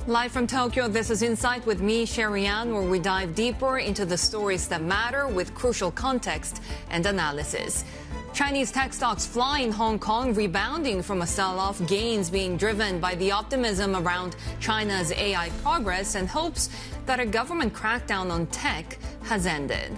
Live from Tokyo, this is Insight with me, Sherry-Ann, where we dive deeper into the stories that matter with crucial context and analysis. Chinese tech stocks fly in Hong Kong, rebounding from a sell-off, gains being driven by the optimism around China's AI progress and hopes that a government crackdown on tech has ended.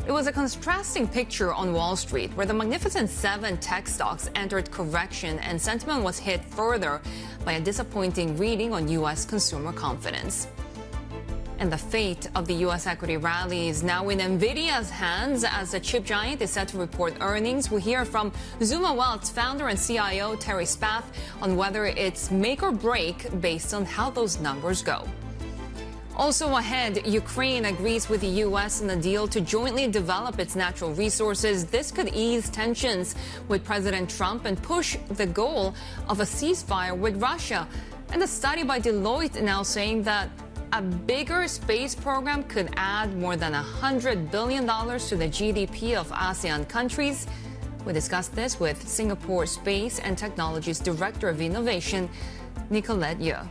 It was a contrasting picture on Wall Street, where the Magnificent Seven tech stocks entered correction and sentiment was hit further by a disappointing reading on U.S. consumer confidence. And the fate of the U.S. equity rally is now in Nvidia's hands as the chip giant is set to report earnings. We'll hear from Zuma Wealth's founder and CIO, Terry Spath, on whether it's make or break based on how those numbers go. Also ahead, Ukraine agrees with the U.S. in a deal to jointly develop its natural resources. This could ease tensions with President Trump and push the goal of a ceasefire with Russia. And a study by Deloitte now saying that a bigger space program could add more than $100 billion to the GDP of ASEAN countries. We discussed this with Singapore Space and Technology's Director of Innovation, Nicolette.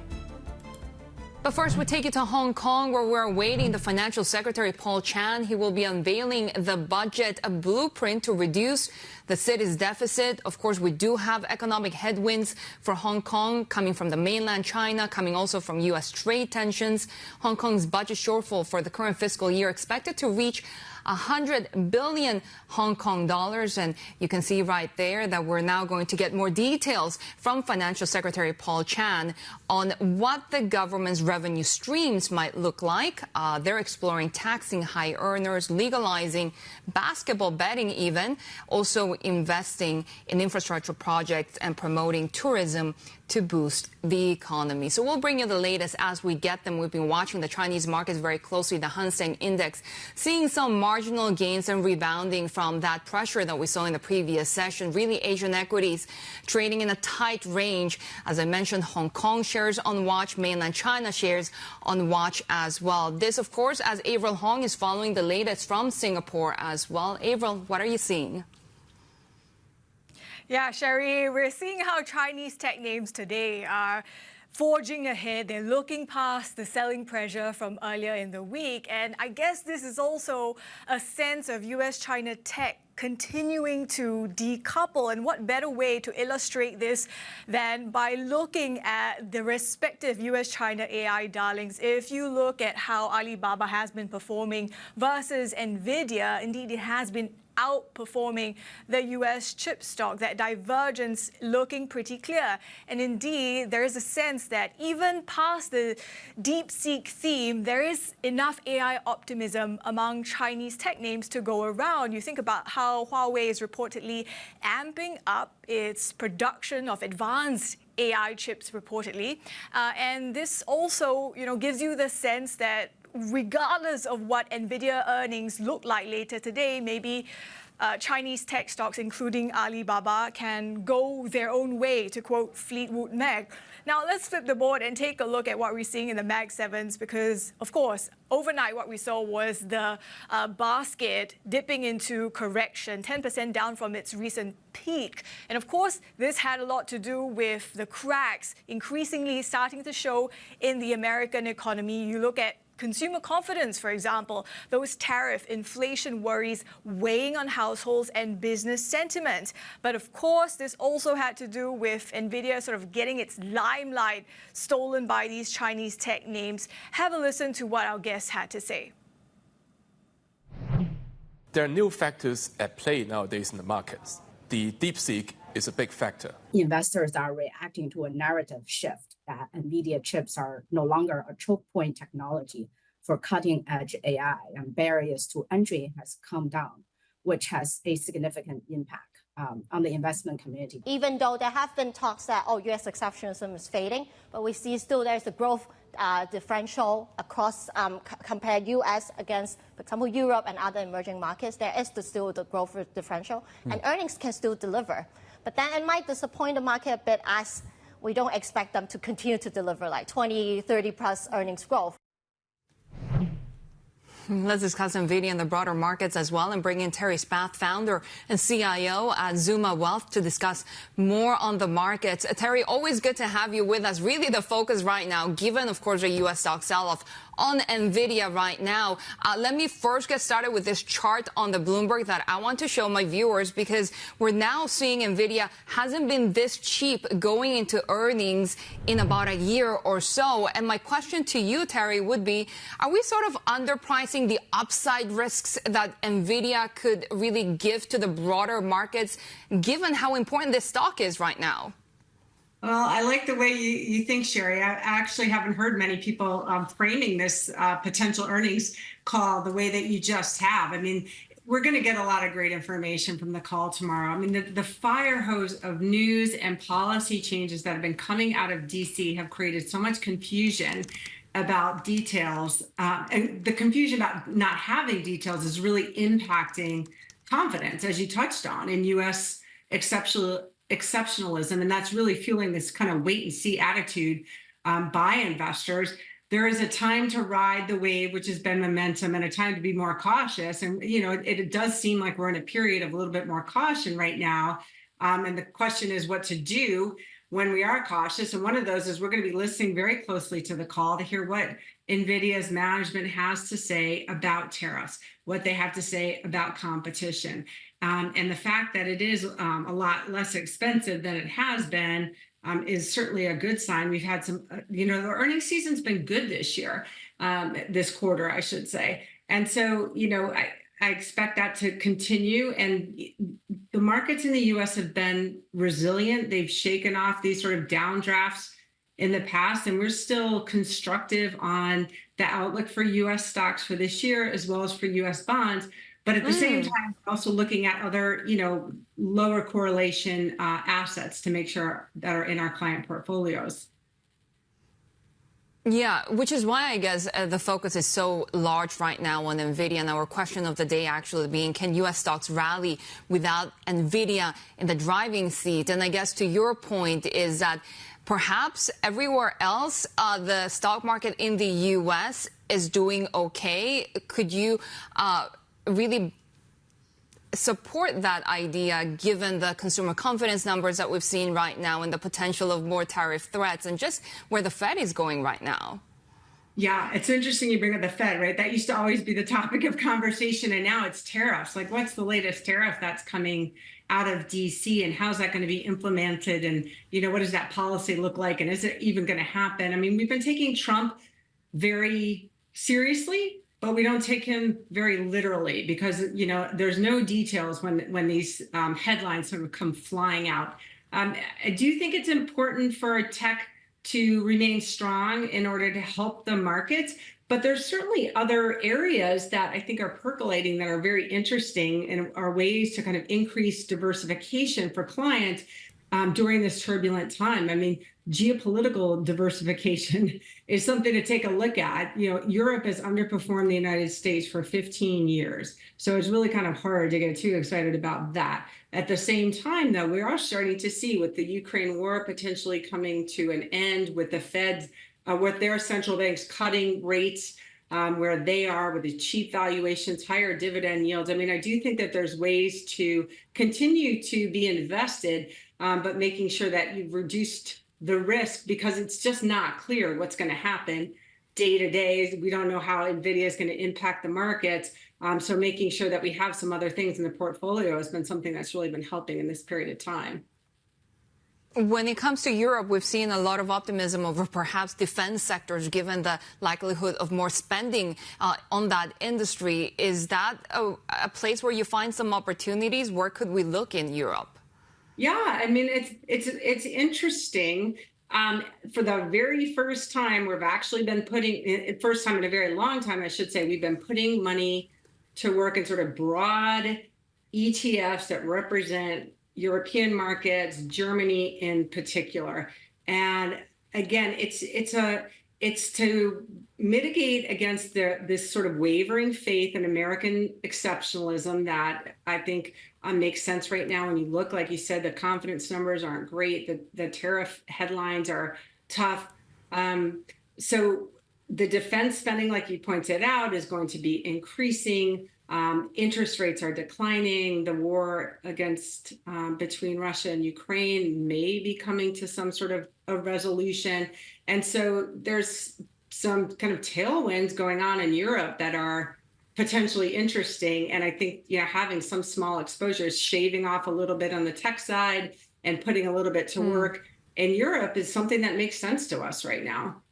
But first, we take you to Hong Kong, where we're awaiting the Financial Secretary Paul Chan. He will be unveiling the budget, a blueprint to reduce the city's deficit. Of course, we do have economic headwinds for Hong Kong coming from the mainland China, coming also from U.S. trade tensions. Hong Kong's budget shortfall for the current fiscal year expected to reach 100 billion Hong Kong dollars. And you can see right there that we're now going to get more details from Financial Secretary Paul Chan on what the government's revenue streams might look like. They're exploring taxing high earners, legalizing basketball betting even, also investing in infrastructure projects and promoting tourism to boost the economy. So we'll bring you the latest as we get them. We've been watching the Chinese markets very closely, the Hang Seng Index, seeing some marginal gains and rebounding from that pressure that we saw in the previous session. Really, Asian equities trading in a tight range. As I mentioned, Hong Kong shares on watch, mainland China shares on watch as well. This, of course, as Avril Hong is following the latest from Singapore as well. Avril, what are you seeing? Yeah, Sherry, we're seeing how Chinese tech names today are forging ahead. They're looking past the selling pressure from earlier in the week. And I guess this is also a sense of US-China tech continuing to decouple. And what better way to illustrate this than by looking at the respective US-China AI darlings. If you look at how Alibaba has been performing versus Nvidia, indeed it has been outperforming the U.S. chip stock, that divergence looking pretty clear. And indeed, there is a sense that even past the DeepSeek theme, there is enough AI optimism among Chinese tech names to go around. You think about how Huawei is reportedly amping up its production of advanced AI chips reportedly. And this also, gives you the sense that regardless of what Nvidia earnings look like later today, maybe Chinese tech stocks, including Alibaba, can go their own way, to quote Fleetwood Mac. Now, let's flip the board and take a look at what we're seeing in the Mag 7s, because, of course, overnight what we saw was the basket dipping into correction, 10% down from its recent peak. And of course, this had a lot to do with the cracks increasingly starting to show in the American economy. You look at consumer confidence, for example, those tariff inflation worries weighing on households and business sentiment. But of course, this also had to do with Nvidia sort of getting its limelight stolen by these Chinese tech names. Have a listen to what our guests had to say. There are new factors at play nowadays in the markets. The DeepSeek is a big factor. Investors are reacting to a narrative shift that NVIDIA chips are no longer a choke point technology for cutting-edge AI, and barriers to entry has come down, which has a significant impact on the investment community. Even though there have been talks that, U.S. exceptionalism is fading, but we see still there's a growth differential across, compare U.S. against, for example, Europe and other emerging markets. There is still the growth differential, and earnings can still deliver. But then it might disappoint the market a bit, as we don't expect them to continue to deliver like 20, 30 plus earnings growth. Let's discuss Nvidia and the broader markets as well and bring in Terry Spath, founder and CIO at Zuma Wealth, to discuss more on the markets. Terry, always good to have you with us. Really the focus right now, given, of course, the U.S. stock sell-off on Nvidia right now. Let me first get started with this chart on the Bloomberg that I want to show my viewers, because we're now seeing Nvidia hasn't been this cheap going into earnings in about a year or so. And my question to you, Terry, would be, are we sort of underpricing the upside risks that Nvidia could really give to the broader markets, given how important this stock is right now? Well, I like the way you think, Sherry. I actually haven't heard many people framing this potential earnings call the way that you just have. I mean, we're going to get a lot of great information from the call tomorrow. I mean, the fire hose of news and policy changes that have been coming out of D.C. have created so much confusion about details. And the confusion about not having details is really impacting confidence, as you touched on, in U.S. exceptionalism, and that's really fueling this kind of wait and see attitude by investors. There is a time to ride the wave, which has been momentum, and a time to be more cautious. And, you know, it does seem like we're in a period of a little bit more caution right now. And the question is what to do when we are cautious. And one of those is we're going to be listening very closely to the call to hear what NVIDIA's management has to say about tariffs, what they have to say about competition. And the fact that it is a lot less expensive than it has been is certainly a good sign. We've had some, the earnings season's been good this year, this quarter, I should say. And so, I expect that to continue. And the markets in the U.S. have been resilient. They've shaken off these sort of downdrafts in the past, and we're still constructive on the outlook for U.S. stocks for this year, as well as for U.S. bonds. But at the same time, we're also looking at other, lower correlation assets to make sure that are in our client portfolios. Yeah, which is why I guess the focus is so large right now on Nvidia, and our question of the day actually being, can U.S. stocks rally without Nvidia in the driving seat? And I guess to your point is that perhaps everywhere else, the stock market in the U.S. is doing okay. Could you really support that idea, given the consumer confidence numbers that we've seen right now and the potential of more tariff threats and just where the Fed is going right now? Yeah, it's interesting you bring up the Fed, right? That used to always be the topic of conversation, and now it's tariffs. Like, what's the latest tariff that's coming out of D.C., and how's that going to be implemented? And, what does that policy look like? And is it even going to happen? I mean, we've been taking Trump very seriously, but we don't take him very literally because, there's no details when these headlines sort of come flying out. I do think it's important for tech to remain strong in order to help the markets, but there's certainly other areas that I think are percolating that are very interesting and are ways to kind of increase diversification for clients during this turbulent time. I mean, geopolitical diversification is something to take a look at. Europe has underperformed the United States for 15 years. So it's really kind of hard to get too excited about that. At the same time, though, we are starting to see with the Ukraine war potentially coming to an end, with the Fed, with their central banks cutting rates where they are, with the cheap valuations, higher dividend yields. I mean, I do think that there's ways to continue to be invested, but making sure that you've reduced the risk, because it's just not clear what's going to happen day to day. We don't know how Nvidia is going to impact the markets. So making sure that we have some other things in the portfolio has been something that's really been helping in this period of time. When it comes to Europe, we've seen a lot of optimism over perhaps defense sectors, given the likelihood of more spending on that industry. Is that a place where you find some opportunities? Where could we look in Europe? Yeah, I mean, it's interesting. For the very first time, we've actually been first time in a very long time, I should say, we've been putting money to work in sort of broad ETFs that represent European markets, Germany in particular. And again, it's to mitigate against this sort of wavering faith in American exceptionalism that I think makes sense right now. When you look, like you said, the confidence numbers aren't great. The tariff headlines are tough. So the defense spending, like you pointed out, is going to be increasing. Interest rates are declining. The war against between Russia and Ukraine may be coming to some sort of a resolution. And so there's some kind of tailwinds going on in Europe that are potentially interesting. And I think, having some small exposures, shaving off a little bit on the tech side and putting a little bit to work in Europe is something that makes sense to us right now.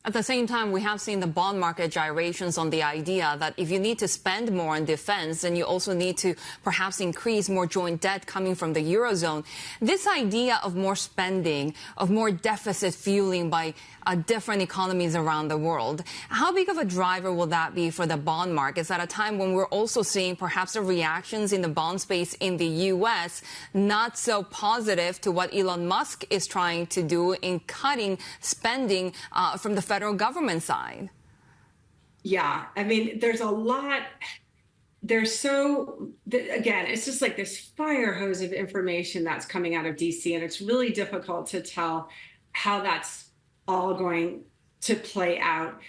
At the same time, we have seen the bond market gyrations on the idea that if you need to spend more on defense, then you also need to perhaps increase more joint debt coming from the Eurozone. This idea of more spending, of more deficit fueling by different economies around the world, how big of a driver will that be for the bond markets at a time when we're also seeing perhaps the reactions in the bond space in the U.S. not so positive to what Elon Musk is trying to do in cutting spending from the federal government side? Yeah, I mean, there's a lot. Again, it's just like this fire hose of information that's coming out of DC, and it's really difficult to tell how that's all going to play out.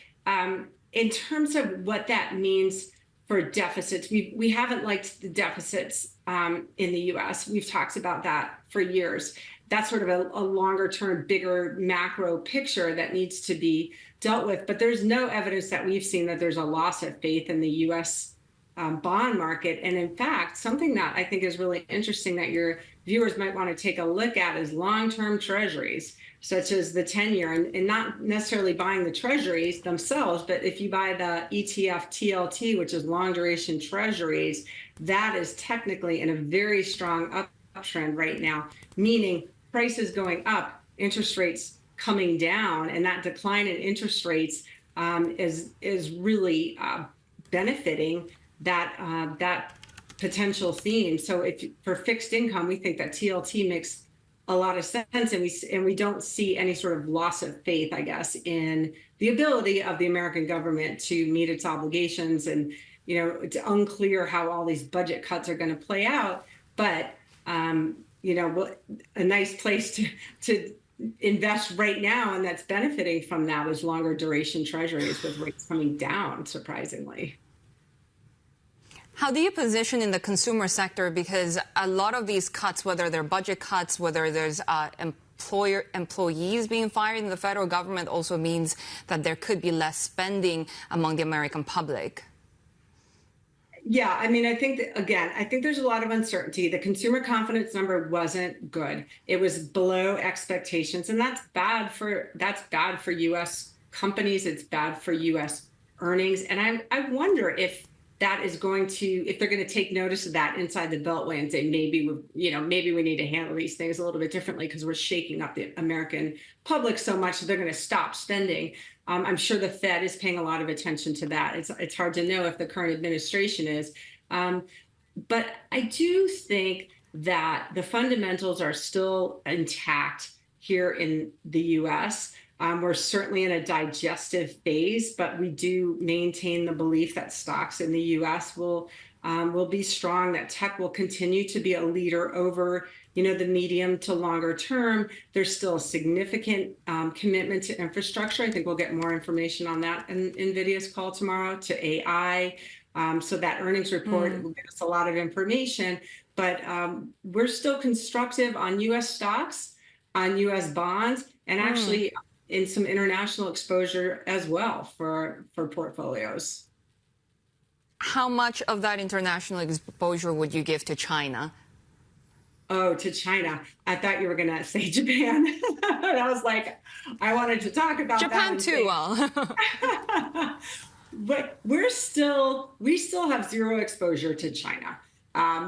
In terms of what that means for deficits, we haven't liked the deficits in the US. We've talked about that for years. That's sort of a longer term, bigger macro picture that needs to be dealt with. But there's no evidence that we've seen that there's a loss of faith in the US bond market. And in fact, something that I think is really interesting that your viewers might want to take a look at is long-term treasuries, such as the 10-year, and not necessarily buying the treasuries themselves, but if you buy the ETF TLT, which is long duration treasuries, that is technically in a very strong uptrend right now, meaning prices going up, interest rates coming down, and that decline in interest rates is really benefiting that potential theme. So if for fixed income, we think that TLT makes a lot of sense, and we don't see any sort of loss of faith, I guess, in the ability of the American government to meet its obligations. And it's unclear how all these budget cuts are going to play out, but a nice place to invest right now, and that's benefiting from that, is longer duration treasuries with rates coming down, surprisingly. How do you position in the consumer sector? Because a lot of these cuts, whether they're budget cuts, whether there's employees being fired in the federal government, also means that there could be less spending among the American public. Yeah, I mean, I think there's a lot of uncertainty. The consumer confidence number wasn't good. It was below expectations, and that's bad for U.S. companies. It's bad for U.S. earnings, and I wonder if they're going to take notice of that inside the Beltway and say maybe we need to handle these things a little bit differently because we're shaking up the American public so much that they're going to stop spending. I'm sure the Fed is paying a lot of attention to that. It's hard to know if the current administration is, but I do think that the fundamentals are still intact here in the U.S. We're certainly in a digestive phase, but we do maintain the belief that stocks in the U.S. will be strong, that tech will continue to be a leader over the medium to longer term. There's still a significant commitment to infrastructure. I think we'll get more information on that in Nvidia's call tomorrow, to AI. So that earnings report will give us a lot of information, but we're still constructive on U.S. stocks, on U.S. bonds, and actually in some international exposure as well for portfolios. How much of that international exposure would you give to China? Oh, to China. I thought you were going to say Japan. And I was like, I wanted to talk about Japan that. too, well. But we still have zero exposure to China.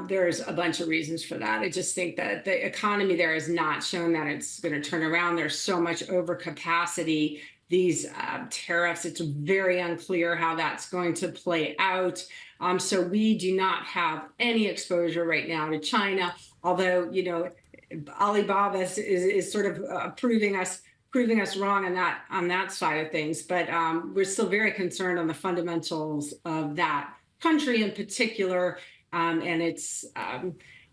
There's a bunch of reasons for that. I just think that the economy there has not shown that it's going to turn around. There's so much overcapacity. These tariffs, it's very unclear how that's going to play out. So we do not have any exposure right now to China, although, Alibaba is sort of proving us wrong on that side of things. But we're still very concerned on the fundamentals of that country in particular. And it's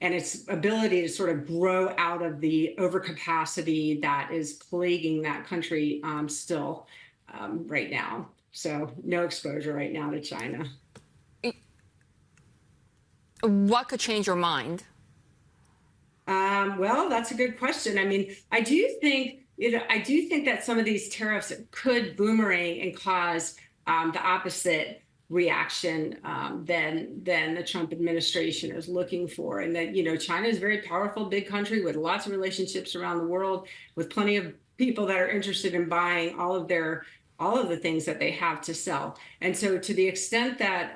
and its ability to sort of grow out of the overcapacity that is plaguing that country still right now. So no exposure right now to China. What could change your mind? Well, that's a good question. I mean, I do think that some of these tariffs could boomerang and cause the opposite reaction than the Trump administration is looking for. And that, China is a very powerful, big country with lots of relationships around the world, with plenty of people that are interested in buying all of the things that they have to sell. And so to the extent that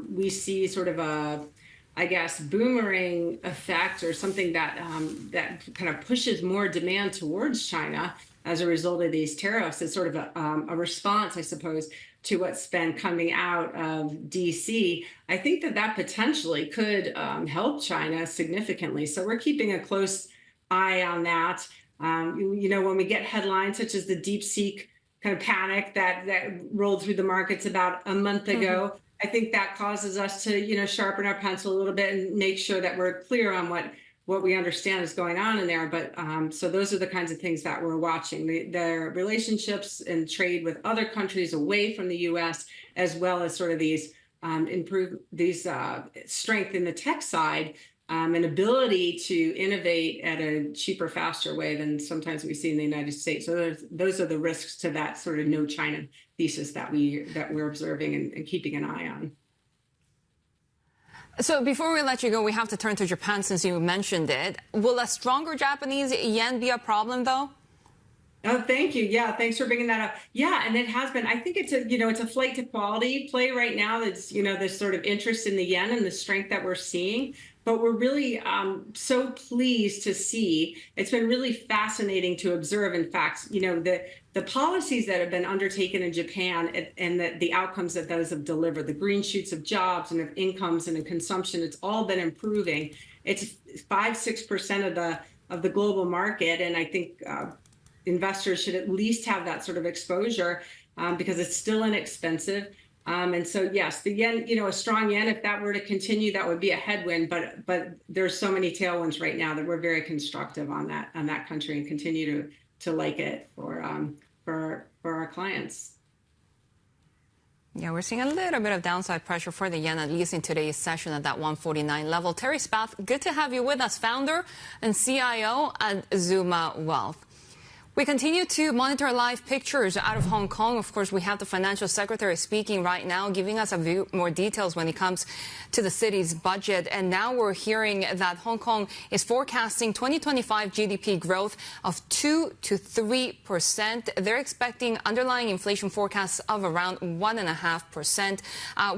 we see sort of a, I guess, boomerang effect or something that that kind of pushes more demand towards China as a result of these tariffs, is sort of a response, I suppose, to what's been coming out of DC. I think that potentially could help China significantly. So we're keeping a close eye on that. When we get headlines such as the DeepSeek kind of panic that rolled through the markets about a month ago, I think that causes us to, sharpen our pencil a little bit and make sure that we're clear on what we understand is going on in there. But so those are the kinds of things that we're watching, their relationships and trade with other countries away from the U.S., as well as sort of these strength in the tech side and ability to innovate at a cheaper, faster way than sometimes we see in the United States. So those are the risks to that sort of no China thesis that we're observing and keeping an eye on. So before we let you go, we have to turn to Japan since you mentioned it. Will a stronger Japanese yen be a problem, though? Oh, thank you. Yeah, thanks for bringing that up. Yeah, and it has been. I think it's a flight to quality play right now. That's this sort of interest in the yen and the strength that we're seeing. But we're really so pleased to see. It's been really fascinating to observe. In fact, the policies that have been undertaken in Japan and the outcomes that those have delivered, the green shoots of jobs and of incomes and of consumption, it's all been improving. It's 5-6% of the global market, and I think investors should at least have that sort of exposure because it's still inexpensive. And so, yes, the yen, a strong yen, if that were to continue, that would be a headwind. But there's so many tailwinds right now that we're very constructive on that country and continue to like it for our clients. Yeah, we're seeing a little bit of downside pressure for the yen, at least in today's session at that 149 level. Terry Spath, good to have you with us, founder and CIO at Zuma Wealth. We continue to monitor live pictures out of Hong Kong. Of course, we have the financial secretary speaking right now, giving us a few more details when it comes to the city's budget. And now we're hearing that Hong Kong is forecasting 2025 GDP growth of 2 to 3%. They're expecting underlying inflation forecasts of around 1.5%.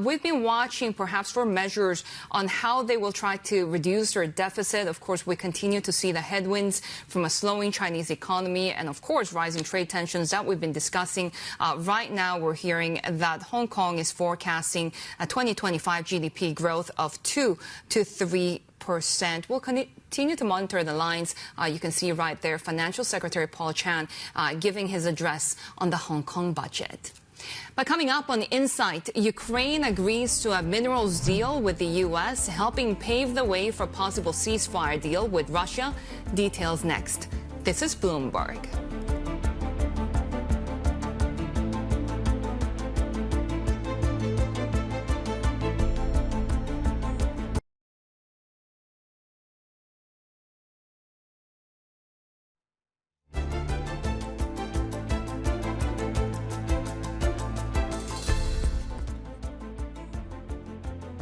We've been watching perhaps for measures on how they will try to reduce their deficit. Of course, we continue to see the headwinds from a slowing Chinese economy and, of course, rising trade tensions that we've been discussing. Right now, we're hearing that Hong Kong is forecasting a 2025 GDP growth of 2 to 3%. We'll continue to monitor the lines. You can see right there, Financial Secretary Paul Chan giving his address on the Hong Kong budget. But coming up on Insight, Ukraine agrees to a minerals deal with the U.S., helping pave the way for possible ceasefire deal with Russia. Details next. This is Bloomberg.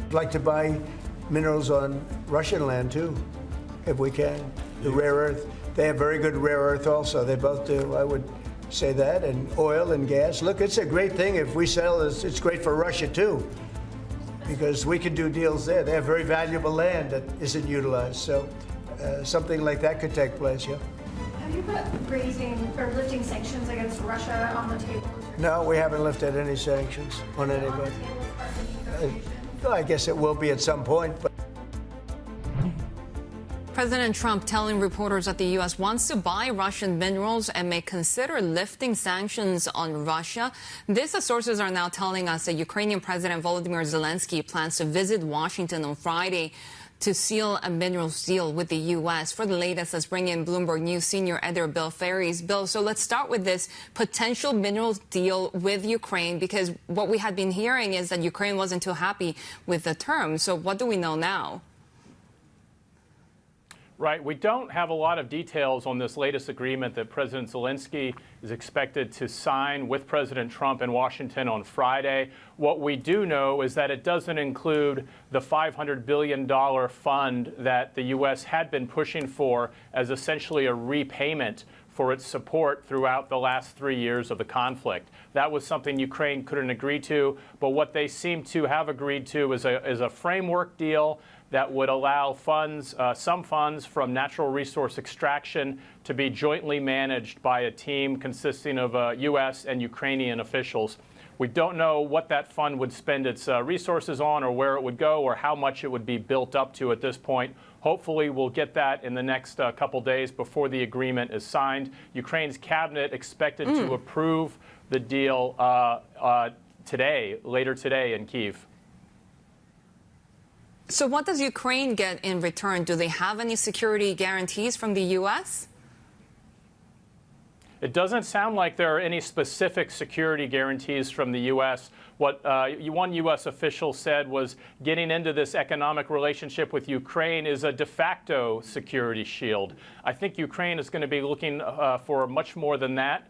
I'd like to buy minerals on Russian land, too, if we can. The rare earth. They have very good rare earth also. They both do, I would say that, and oil and gas. Look, it's a great thing if we sell this. It's great for Russia, too, because we can do deals there. They have very valuable land that isn't utilized. So something like that could take place, yeah. Have you put raising or lifting sanctions against Russia on the table? No, we haven't lifted any sanctions on anybody. I guess it will be at some point, but. President Trump telling reporters that the U.S. wants to buy Russian minerals and may consider lifting sanctions on Russia. This, as sources are now telling us, that Ukrainian President Volodymyr Zelenskiy plans to visit Washington on Friday to seal a minerals deal with the U.S. For the latest, let's bring in Bloomberg News senior editor Bill Ferries. Bill, so let's start with this potential minerals deal with Ukraine, because what we had been hearing is that Ukraine wasn't too happy with the terms. So what do we know now? Right. We don't have a lot of details on this latest agreement that President Zelenskiy is expected to sign with President Trump in Washington on Friday. What we do know is that it doesn't include the $500 billion fund that the U.S. had been pushing for as essentially a repayment for its support throughout the last 3 years of the conflict. That was something Ukraine couldn't agree to, but what they seem to have agreed to is a framework deal that would allow funds, some funds from natural resource extraction to be jointly managed by a team consisting of U.S. and Ukrainian officials. We don't know what that fund would spend its resources on, or where it would go, or how much it would be built up to at this point. Hopefully we'll get that in the next couple days before the agreement is signed. Ukraine's cabinet expected to approve the deal later today in Kyiv. So what does Ukraine get in return? Do they have any security guarantees from the U.S.? It doesn't sound like there are any specific security guarantees from the U.S. What one U.S. official said was getting into this economic relationship with Ukraine is a de facto security shield. I think Ukraine is going to be looking for much more than that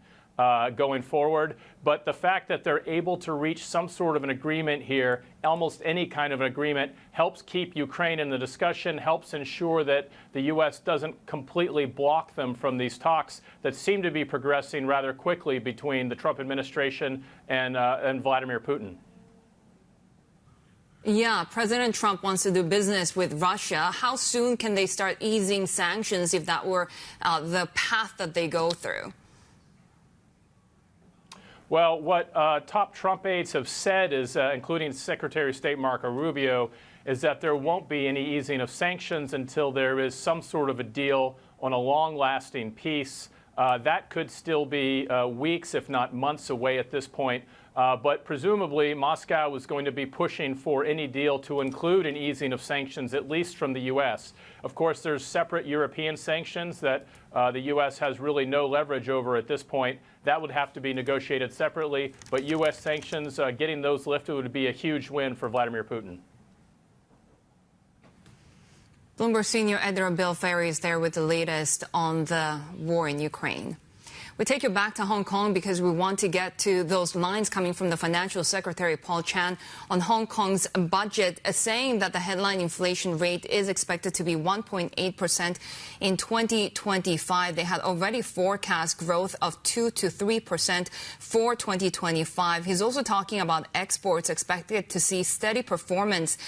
going forward. But the fact that they're able to reach some sort of an agreement here, almost any kind of an agreement, helps keep Ukraine in the discussion, helps ensure that the U.S. doesn't completely block them from these talks that seem to be progressing rather quickly between the Trump administration and Vladimir Putin. Yeah, President Trump wants to do business with Russia. How soon can they start easing sanctions if that were the path that they go through? Well, what top Trump aides have said is, including Secretary of State Marco Rubio, is that there won't be any easing of sanctions until there is some sort of a deal on a long-lasting peace. That could still be weeks, if not months away at this point. But presumably, Moscow is going to be pushing for any deal to include an easing of sanctions, at least from the U.S. Of course, there's separate European sanctions that the U.S. has really no leverage over at this point. That would have to be negotiated separately. But U.S. sanctions, getting those lifted would be a huge win for Vladimir Putin. Bloomberg senior editor Bill Ferries there with the latest on the war in Ukraine. We take you back to Hong Kong because we want to get to those lines coming from the Financial Secretary Paul Chan on Hong Kong's budget, saying that the headline inflation rate is expected to be 1.8% in 2025. They had already forecast growth of 2 to 3% for 2025. He's also talking about exports expected to see steady performance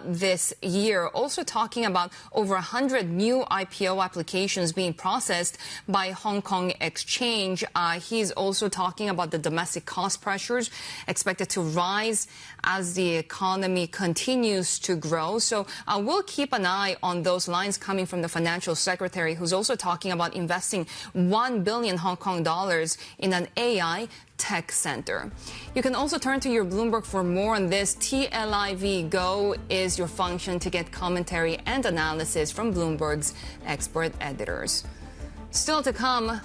this year. Also talking about over 100 new IPO applications being processed by Hong Kong Exchange. He's also talking about the domestic cost pressures expected to rise as the economy continues to grow. So we'll keep an eye on those lines coming from the financial secretary, who's also talking about investing 1 billion Hong Kong dollars in an AI tech center. You can also turn to your Bloomberg for more on this. TLIV Go is your function to get commentary and analysis from Bloomberg's expert editors. Still to come,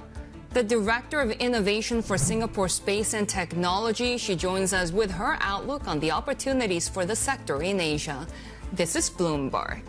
the Director of Innovation for Singapore Space and Technology. She joins us with her outlook on the opportunities for the sector in Asia. This is Bloomberg.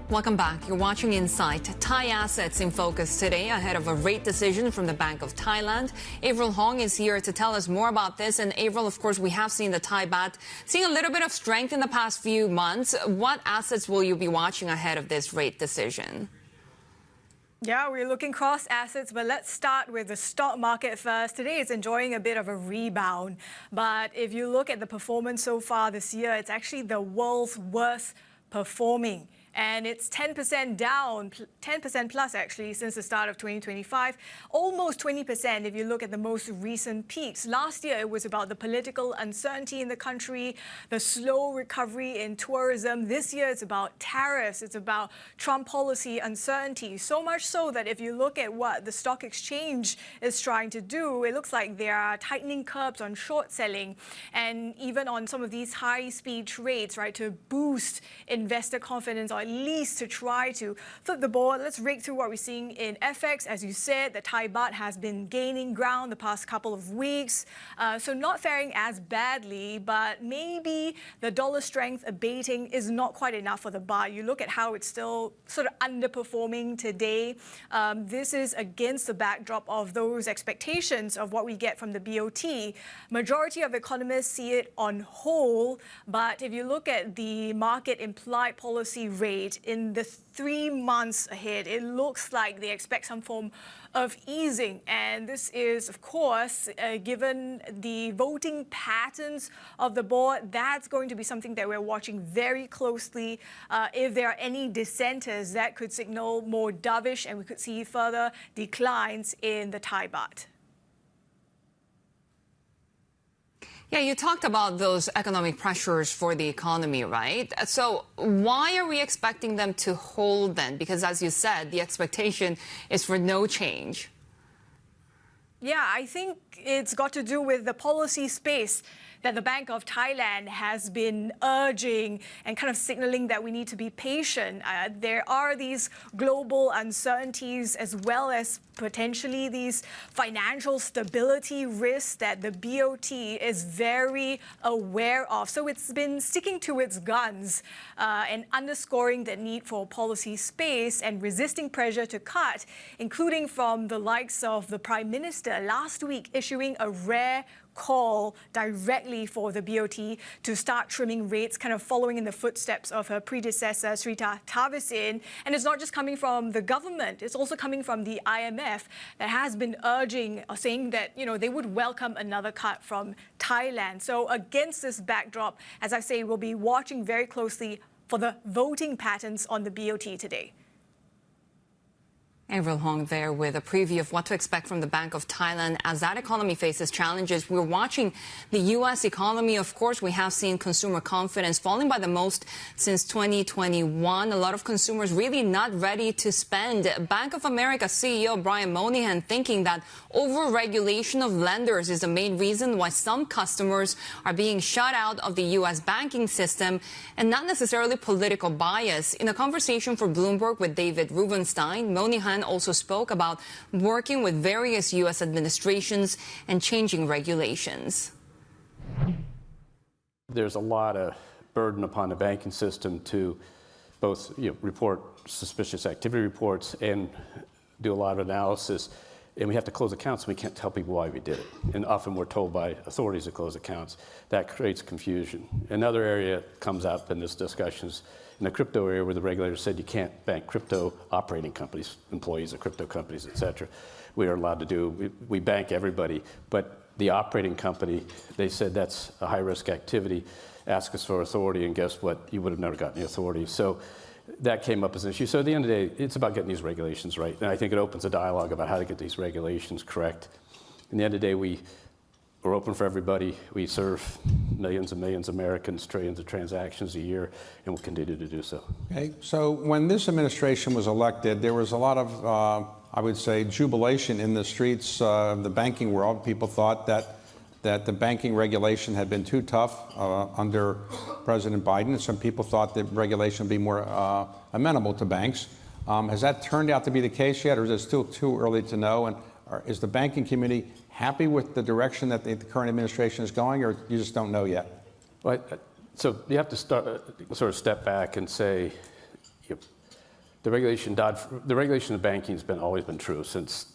Welcome back. You're watching Insight. Thai assets in focus today ahead of a rate decision from the Bank of Thailand. Avril Hong is here to tell us more about this. And Avril, of course, we have seen the Thai baht seeing a little bit of strength in the past few months. What assets will you be watching ahead of this rate decision? Yeah, we're looking cross assets, but let's start with the stock market first. Today it's enjoying a bit of a rebound. But if you look at the performance so far this year, it's actually the world's worst performing and it's 10% down, 10% plus actually since the start of 2025, almost 20% if you look at the most recent peaks. Last year it was about the political uncertainty in the country, the slow recovery in tourism. This year it's about tariffs, it's about Trump policy uncertainty, so much so that if you look at what the stock exchange is trying to do, it looks like they are tightening curbs on short selling and even on some of these high-speed trades, right, to boost investor confidence or at least to try to flip the board. Let's rake through what we're seeing in FX. As you said, the Thai baht has been gaining ground the past couple of weeks, so not faring as badly, but maybe the dollar strength abating is not quite enough for the baht. You look at how it's still sort of underperforming today. This is against the backdrop of those expectations of what we get from the BOT. Majority of economists see it on hold, but if you look at the market implied policy rate in the 3 months ahead, it looks like they expect some form of easing. And this is, of course, given the voting patterns of the board, that's going to be something that we're watching very closely. If there are any dissenters, that could signal more dovish and we could see further declines in the Thai baht. Yeah, you talked about those economic pressures for the economy, right? So why are we expecting them to hold then? Because as you said, the expectation is for no change. Yeah, I think it's got to do with the policy space that the Bank of Thailand has been urging and kind of signaling that we need to be patient. There are these global uncertainties as well as potentially these financial stability risks that the BOT is very aware of. So it's been sticking to its guns and underscoring the need for policy space and resisting pressure to cut, including from the likes of the Prime Minister last week issuing a rare call directly for the BOT to start trimming rates, kind of following in the footsteps of her predecessor, Srettha Thavisin. And it's not just coming from the government, it's also coming from the IMF that has been urging or saying that, you know, they would welcome another cut from Thailand. So against this backdrop, as I say, we'll be watching very closely for the voting patterns on the BOT today. Avril Hong there with a preview of what to expect from the Bank of Thailand as that economy faces challenges. We're watching the U.S. economy. Of course, we have seen consumer confidence falling by the most since 2021. A lot of consumers really not ready to spend. Bank of America CEO Brian Moynihan thinking that overregulation of lenders is the main reason why some customers are being shut out of the U.S. banking system and not necessarily political bias. In a conversation for Bloomberg with David Rubenstein, Moynihan also spoke about working with various U.S. administrations and changing regulations. There's a lot of burden upon the banking system to both report suspicious activity reports and do a lot of analysis. And we have to close accounts, and we can't tell people why we did it. And often we're told by authorities to close accounts. That creates confusion. Another area comes up in this discussion is in the crypto area where the regulator said you can't bank crypto operating companies, employees of crypto companies, et cetera. We are allowed to do, we bank everybody, but the operating company, they said that's a high-risk activity, ask us for authority, and guess what? You would have never gotten the authority. So that came up as an issue. So at the end of the day, it's about getting these regulations right. And I think it opens a dialogue about how to get these regulations correct. In the end of the day, we're open for everybody. We serve millions and millions of Americans, trillions of transactions a year, and we'll continue to do so. Okay, so when this administration was elected, there was a lot of, I would say, jubilation in the streets of the banking world. People thought that the banking regulation had been too tough under President Biden, and some people thought that regulation would be more amenable to banks. Has that turned out to be the case yet, or is it still too early to know? And is the banking community happy with the direction that the current administration is going, or you just don't know yet? Well, so you have to sort of step back and say, the regulation of banking has always been true since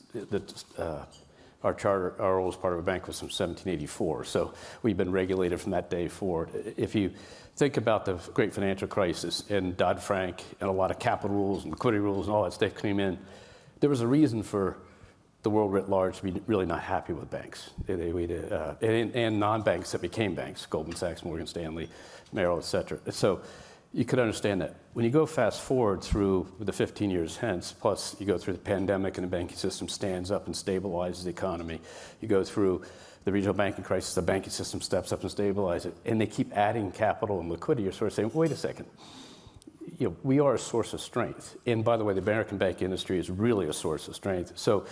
our charter, our oldest part of a bank was from 1784. So we've been regulated from that day forward. If you think about the great financial crisis and Dodd-Frank and a lot of capital rules and liquidity rules and all that stuff came in, there was a reason for the world writ large to be really not happy with banks. And non-banks that became banks, Goldman Sachs, Morgan Stanley, Merrill, et cetera. So you could understand that. When you go fast forward through the 15 years hence, plus you go through the pandemic and the banking system stands up and stabilizes the economy. You go through the regional banking crisis, the banking system steps up and stabilizes it, and they keep adding capital and liquidity. You're sort of saying, wait a second, we are a source of strength. And by the way, the American banking industry is really a source of strength. So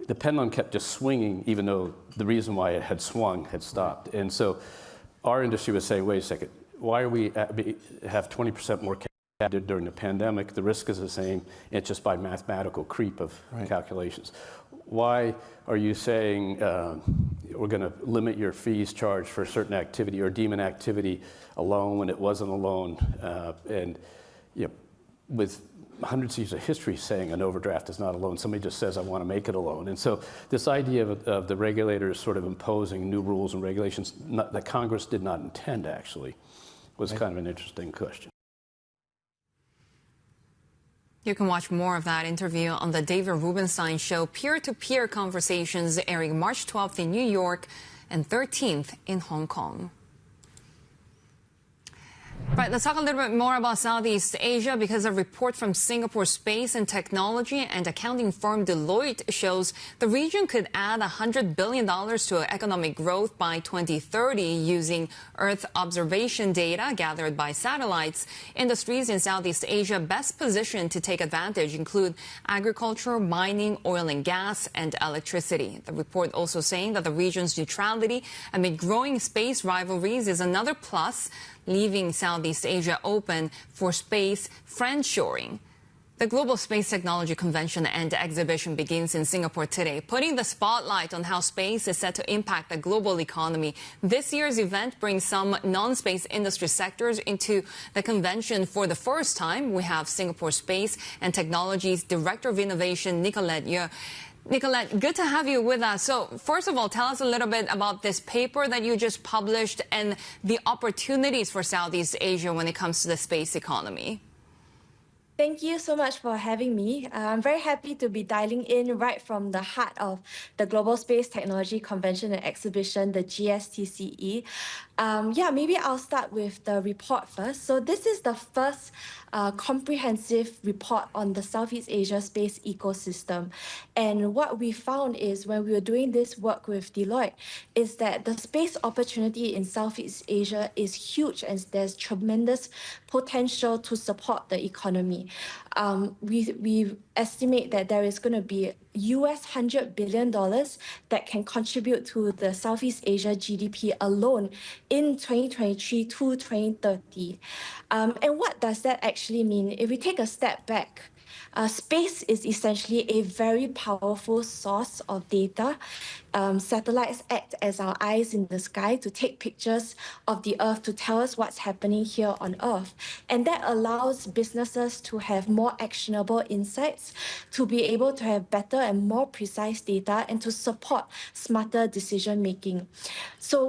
the pendulum kept just swinging, even though the reason why it had swung had stopped. And so our industry was saying, wait a second, why are we have 20% more cash during the pandemic? The risk is the same. It's just by mathematical creep of calculations. Why are you saying we're going to limit your fees charged for a certain activity or deem an activity a loan when it wasn't a loan? And with hundreds of years of history saying an overdraft is not a loan, somebody just says, I want to make it a loan. And so this idea of the regulators sort of imposing new rules and regulations that Congress did not intend, actually, was kind of an interesting question. You can watch more of that interview on the David Rubenstein Show, peer-to-peer conversations airing March 12th in New York and 13th in Hong Kong. Right, let's talk a little bit more about Southeast Asia because a report from Singapore space and technology and accounting firm Deloitte shows the region could add $100 billion to economic growth by 2030 using Earth observation data gathered by satellites. Industries in Southeast Asia best positioned to take advantage include agriculture, mining, oil and gas, and electricity. The report also saying that the region's neutrality amid growing space rivalries is another plus, leaving Southeast Asia open for space friendshoring. The Global Space Technology Convention and Exhibition begins in Singapore today, putting the spotlight on how space is set to impact the global economy. This year's event brings some non-space industry sectors into the convention for the first time. We have Singapore Space and Technology's Director of Innovation, Nicolette Yeo. Nicolette, good to have you with us. So first of all, tell us a little bit about this paper that you just published and the opportunities for Southeast Asia when it comes to the space economy. Thank you so much for having me. I'm very happy to be dialing in right from the heart of the Global Space Technology Convention and Exhibition, the GSTCE. Maybe I'll start with the report first. So this is the first comprehensive report on the Southeast Asia space ecosystem. And what we found is when we were doing this work with Deloitte is that the space opportunity in Southeast Asia is huge and there's tremendous potential to support the economy. We estimate that there is going to be $100 billion that can contribute to the Southeast Asia GDP alone in 2023 to 2030. And what does that actually mean? If we take a step back, space is essentially a very powerful source of data. Satellites act as our eyes in the sky to take pictures of the Earth to tell us what's happening here on Earth. And that allows businesses to have more actionable insights, to be able to have better and more precise data, and to support smarter decision making. So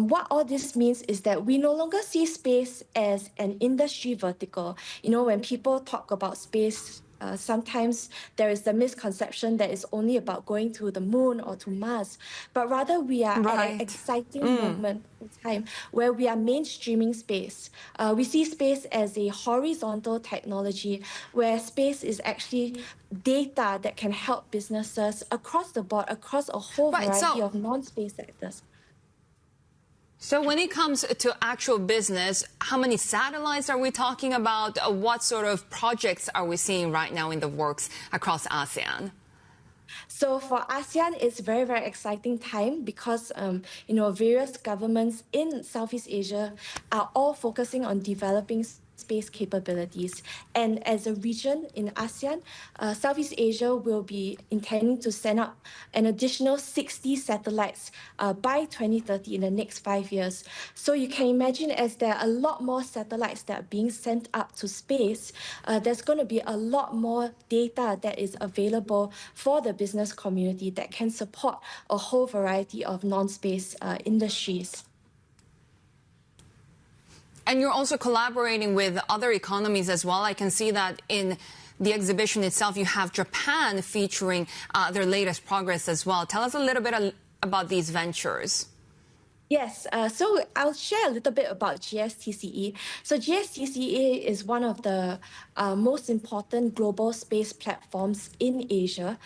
what all this means is that we no longer see space as an industry vertical. When people talk about space, sometimes there is the misconception that it's only about going to the moon or to Mars, but rather we are at an exciting moment in time where we are mainstreaming space. We see space as a horizontal technology where space is actually data that can help businesses across the board, across a whole variety of non-space sectors. So when it comes to actual business, how many satellites are we talking about? What sort of projects are we seeing right now in the works across ASEAN? So for ASEAN, it's a very, very exciting time because, various governments in Southeast Asia are all focusing on developing space capabilities. And as a region in ASEAN, Southeast Asia will be intending to send up an additional 60 satellites by 2030 in the next 5 years. So you can imagine as there are a lot more satellites that are being sent up to space, there's going to be a lot more data that is available for the business community that can support a whole variety of non-space industries. And you're also collaborating with other economies as well. I can see that in the exhibition itself, you have Japan featuring their latest progress as well. Tell us a little bit about these ventures. Yes, so I'll share a little bit about GSTCE. So GSTCE is one of the most important global space platforms in Asia.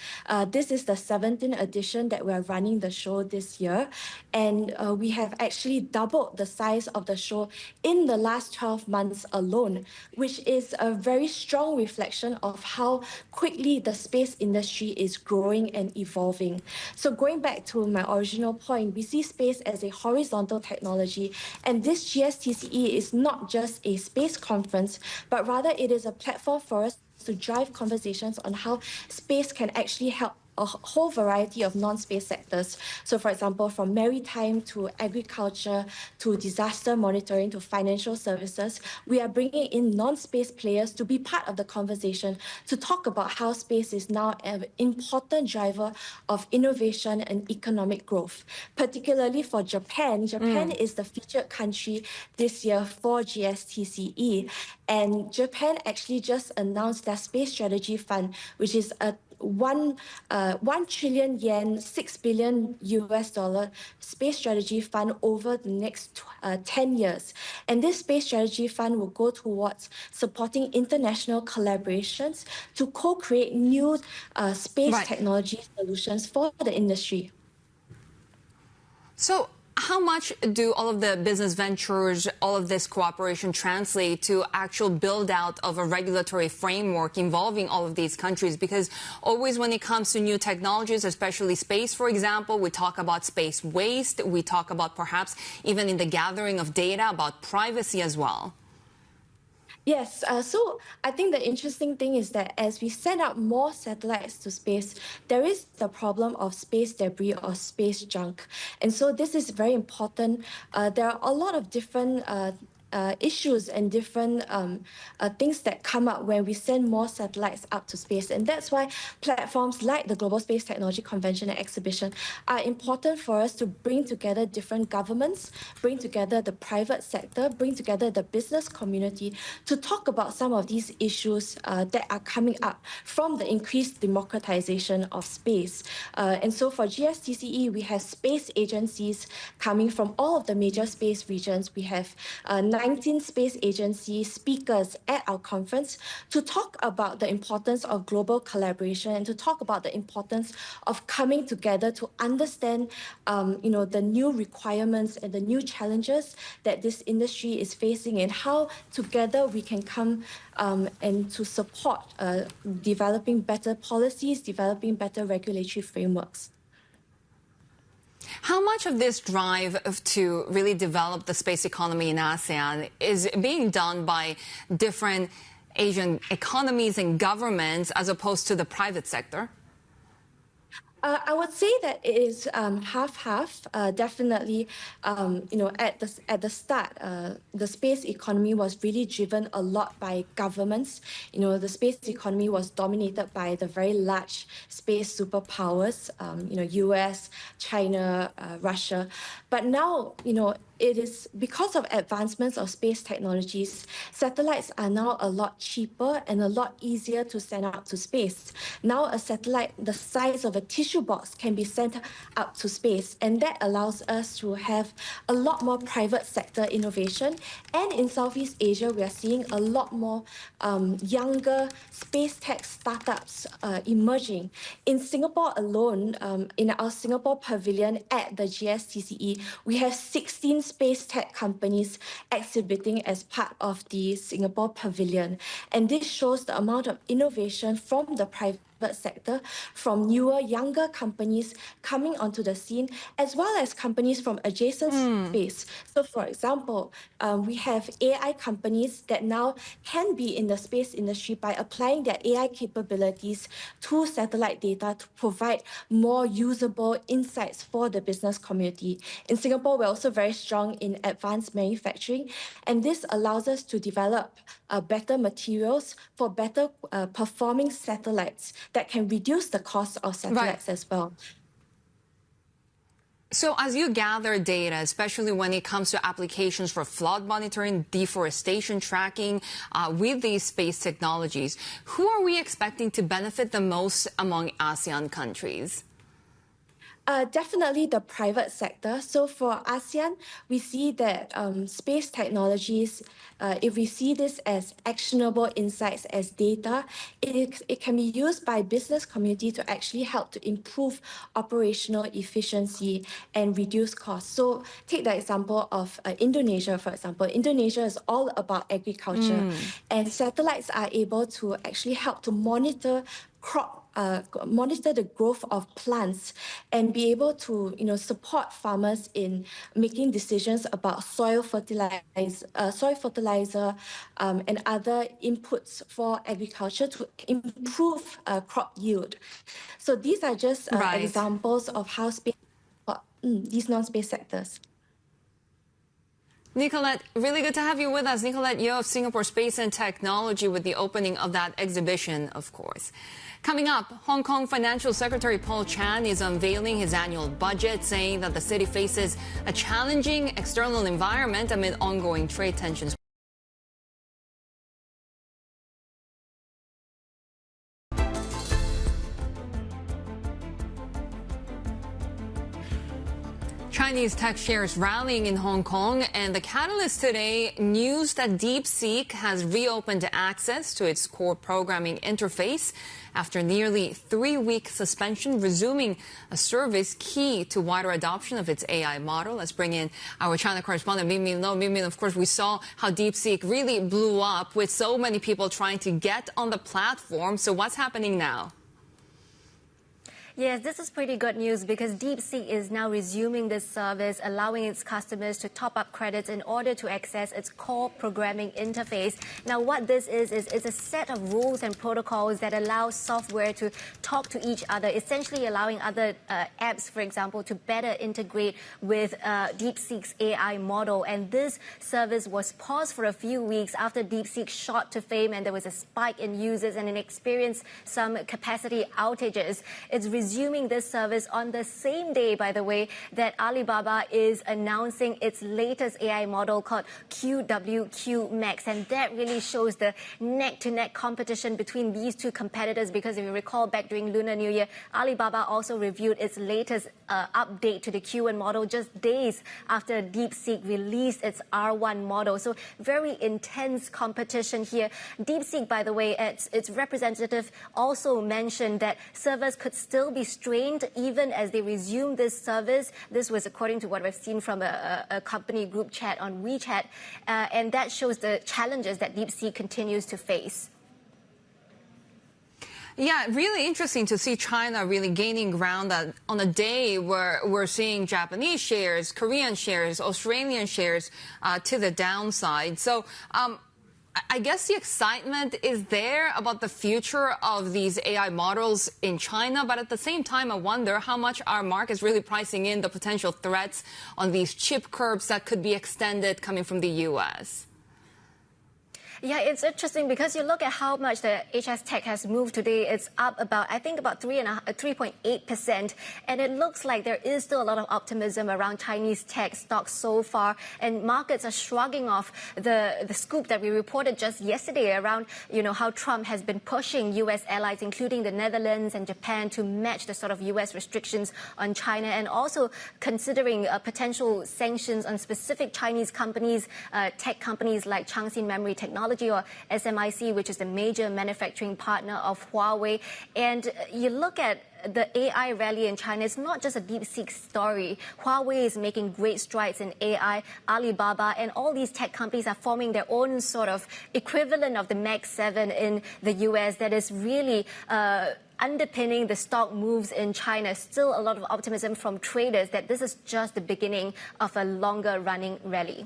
This is the 17th edition that we're running the show this year. And we have actually doubled the size of the show in the last 12 months alone, which is a very strong reflection of how quickly the space industry is growing and evolving. So going back to my original point, we see space as a horizontal technology, and this GSTCE is not just a space conference, but rather it is a platform for us to drive conversations on how space can actually help a whole variety of non-space sectors. So for example, from maritime to agriculture to disaster monitoring to financial services, we are bringing in non-space players to be part of the conversation to talk about how space is now an important driver of innovation and economic growth. Particularly for Japan, Japan is the featured country this year for GSTCE. And Japan actually just announced their space strategy fund, which is a 1 trillion yen, $6 billion US space strategy fund over the next 10 years. And this space strategy fund will go towards supporting international collaborations to co-create new space technology solutions for the industry. So how much do all of the business ventures, all of this cooperation translate to actual build out of a regulatory framework involving all of these countries? Because always when it comes to new technologies, especially space, for example, we talk about space waste. We talk about perhaps even in the gathering of data about privacy as well. Yes, so I think the interesting thing is that as we send out more satellites to space, there is the problem of space debris or space junk. And so this is very important. There are a lot of different issues and different things that come up when we send more satellites up to space. And that's why platforms like the Global Space Technology Convention and Exhibition are important for us to bring together different governments, bring together the private sector, bring together the business community to talk about some of these issues that are coming up from the increased democratization of space. And so for GSTCE, we have space agencies coming from all of the major space regions. We have 19 space agency speakers at our conference to talk about the importance of global collaboration and to talk about the importance of coming together to understand, the new requirements and the new challenges that this industry is facing and how together we can come and to support developing better policies, developing better regulatory frameworks. How much of this drive to really develop the space economy in ASEAN is being done by different Asian economies and governments as opposed to the private sector? I would say that it is half-half. Definitely, at the start, the space economy was really driven a lot by governments. The space economy was dominated by the very large space superpowers, US, China, Russia. But now, it is because of advancements of space technologies, satellites are now a lot cheaper and a lot easier to send out to space. Now a satellite the size of a tissue box can be sent out to space, and that allows us to have a lot more private sector innovation. And in Southeast Asia, we are seeing a lot more younger space tech startups emerging. In Singapore alone, in our Singapore pavilion at the GSTCE, we have 16 space tech companies exhibiting as part of the Singapore pavilion. And this shows the amount of innovation from the private sector, from newer, younger companies coming onto the scene, as well as companies from adjacent space. So for example, we have AI companies that now can be in the space industry by applying their AI capabilities to satellite data to provide more usable insights for the business community. In Singapore, we're also very strong in advanced manufacturing, and this allows us to develop better materials for better performing satellites that can reduce the cost of satellites as well. So as you gather data, especially when it comes to applications for flood monitoring, deforestation tracking, with these space technologies, who are we expecting to benefit the most among ASEAN countries? Definitely the private sector. So for ASEAN, we see that space technologies, if we see this as actionable insights, as data, it can be used by business community to actually help to improve operational efficiency and reduce costs. So take the example of Indonesia, for example. Indonesia is all about agriculture, and satellites are able to actually help to monitor monitor the growth of plants and be able to support farmers in making decisions about soil fertilizer and other inputs for agriculture to improve crop yield. So these are just examples of how these non-space sectors. Nicolette, really good to have you with us. Nicolette Yeoh of Singapore Space and Technology with the opening of that exhibition, of course. Coming up, Hong Kong Financial Secretary Paul Chan is unveiling his annual budget, saying that the city faces a challenging external environment amid ongoing trade tensions. Chinese tech shares rallying in Hong Kong, and the catalyst today, news that DeepSeek has reopened access to its core programming interface after nearly 3-week suspension, resuming a service key to wider adoption of its AI model. Let's bring in our China correspondent, Min Lo. Min, of course, we saw how DeepSeek really blew up with so many people trying to get on the platform. So what's happening now? Yes, this is pretty good news because DeepSeek is now resuming this service, allowing its customers to top up credits in order to access its core programming interface. Now, what this is it's a set of rules and protocols that allow software to talk to each other, essentially allowing other apps, for example, to better integrate with DeepSeek's AI model. And this service was paused for a few weeks after DeepSeek shot to fame and there was a spike in users and it experienced some capacity outages. It's resuming this service on the same day, by the way, that Alibaba is announcing its latest AI model called QWQ Max. And that really shows the neck-to-neck competition between these two competitors because if you recall back during Lunar New Year, Alibaba also reviewed its latest update to the Q1 model just days after DeepSeek released its R1 model. So very intense competition here. DeepSeek, by the way, its representative also mentioned that servers could still be strained even as they resume this service. This was according to what we've seen from a company group chat on WeChat, and that shows the challenges that DeepSeek continues to face. Yeah, really interesting to see China really gaining ground on a day where we're seeing Japanese shares, Korean shares, Australian shares to the downside. So I guess the excitement is there about the future of these AI models in China, but at the same time, I wonder how much our market is really pricing in the potential threats on these chip curbs that could be extended coming from the U.S. Yeah, it's interesting because you look at how much the HS Tech has moved today. It's up about 3.8%. And it looks like there is still a lot of optimism around Chinese tech stocks so far. And markets are shrugging off the scoop that we reported just yesterday around, how Trump has been pushing U.S. allies, including the Netherlands and Japan, to match the sort of U.S. restrictions on China and also considering potential sanctions on specific Chinese companies, tech companies like Changxin Memory Technology or SMIC, which is the major manufacturing partner of Huawei. And you look at the AI rally in China, it's not just a DeepSeek story. Huawei is making great strides in AI. Alibaba and all these tech companies are forming their own sort of equivalent of the Mag 7 in the US that is really underpinning the stock moves in China. Still a lot of optimism from traders that this is just the beginning of a longer running rally.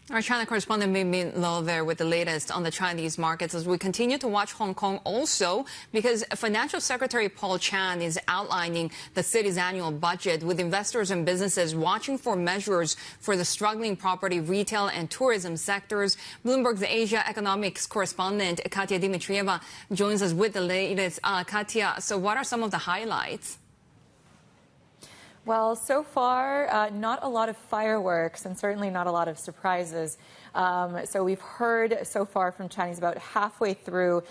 Our China correspondent Min Lo there with the latest on the Chinese markets as we continue to watch Hong Kong also because Financial Secretary Paul Chan is outlining the city's annual budget with investors and businesses watching for measures for the struggling property, retail and tourism sectors. Bloomberg's Asia economics correspondent Katya Dimitrieva joins us with the latest. Katya, so what are some of the highlights? Well, so far, not a lot of fireworks and certainly not a lot of surprises. So we've heard so far from China, he's about halfway through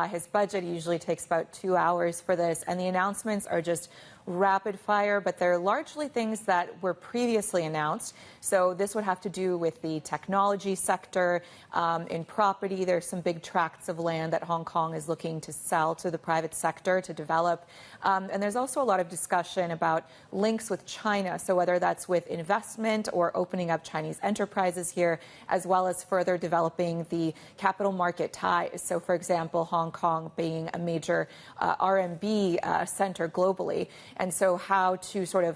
his budget. He usually takes about 2 hours for this. And the announcements are just rapid fire, but they're largely things that were previously announced. So this would have to do with the technology sector. In property, there's some big tracts of land that Hong Kong is looking to sell to the private sector to develop. And there's also a lot of discussion about links with China. So whether that's with investment or opening up Chinese enterprises here, as well as further developing the capital market ties. So for example, Hong Kong being a major RMB center globally. And so how to sort of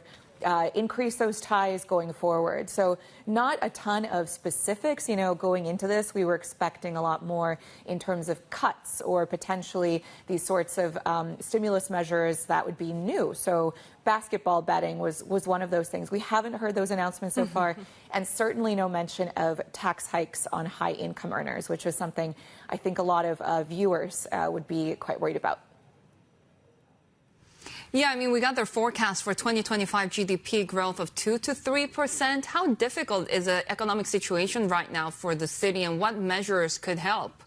increase those ties going forward. So not a ton of specifics, going into this. We were expecting a lot more in terms of cuts or potentially these sorts of stimulus measures that would be new. So basketball betting was one of those things. We haven't heard those announcements so far, and certainly no mention of tax hikes on high income earners, which is something I think a lot of viewers would be quite worried about. Yeah, I mean, we got their forecast for 2025 GDP growth of 2 to 3%. How difficult is the economic situation right now for the city, and what measures could help?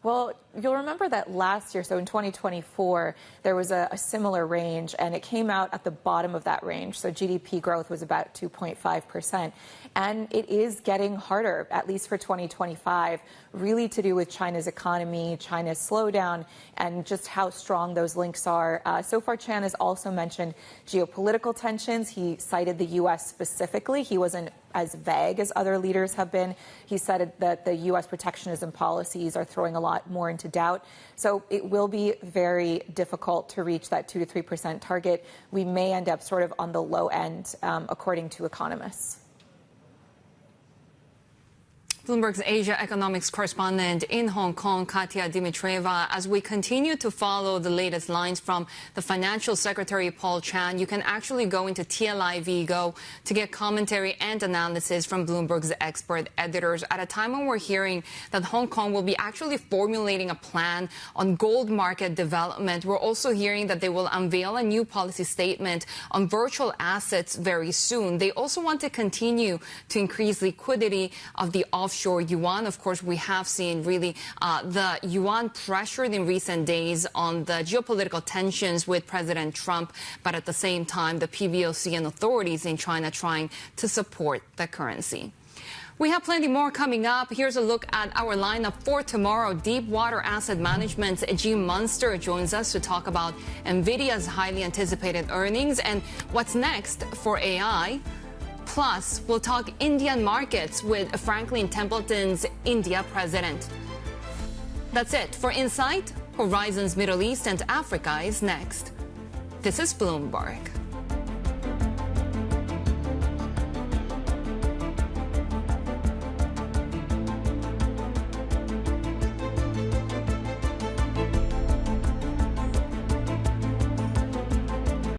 Well, you'll remember that last year, so in 2024, there was a similar range, and it came out at the bottom of that range. So GDP growth was about 2.5%. And it is getting harder, at least for 2025, really to do with China's economy, China's slowdown, and just how strong those links are. So far, Chan has also mentioned geopolitical tensions. He cited the U.S. specifically. He wasn't as vague as other leaders have been. He said that the U.S. protectionism policies are throwing a lot more into doubt. So it will be very difficult to reach that 2 to 3% target. We may end up sort of on the low end, according to economists. Bloomberg's Asia economics correspondent in Hong Kong, Katya Dimitrieva. As we continue to follow the latest lines from the Financial Secretary Paul Chan, you can actually go into TLIV Go to get commentary and analysis from Bloomberg's expert editors at a time when we're hearing that Hong Kong will be actually formulating a plan on gold market development. We're also hearing that they will unveil a new policy statement on virtual assets very soon. They also want to continue to increase liquidity of the offshore yuan. Of course, we have seen really the yuan pressured in recent days on the geopolitical tensions with President Trump, but at the same time, the PBOC and authorities in China trying to support the currency. We have plenty more coming up. Here's a look at our lineup for tomorrow. Deepwater Asset Management's Jim Munster joins us to talk about Nvidia's highly anticipated earnings and what's next for AI. Plus, we'll talk Indian markets with Franklin Templeton's India president. That's it for Insight. Horizons Middle East and Africa is next. This is Bloomberg.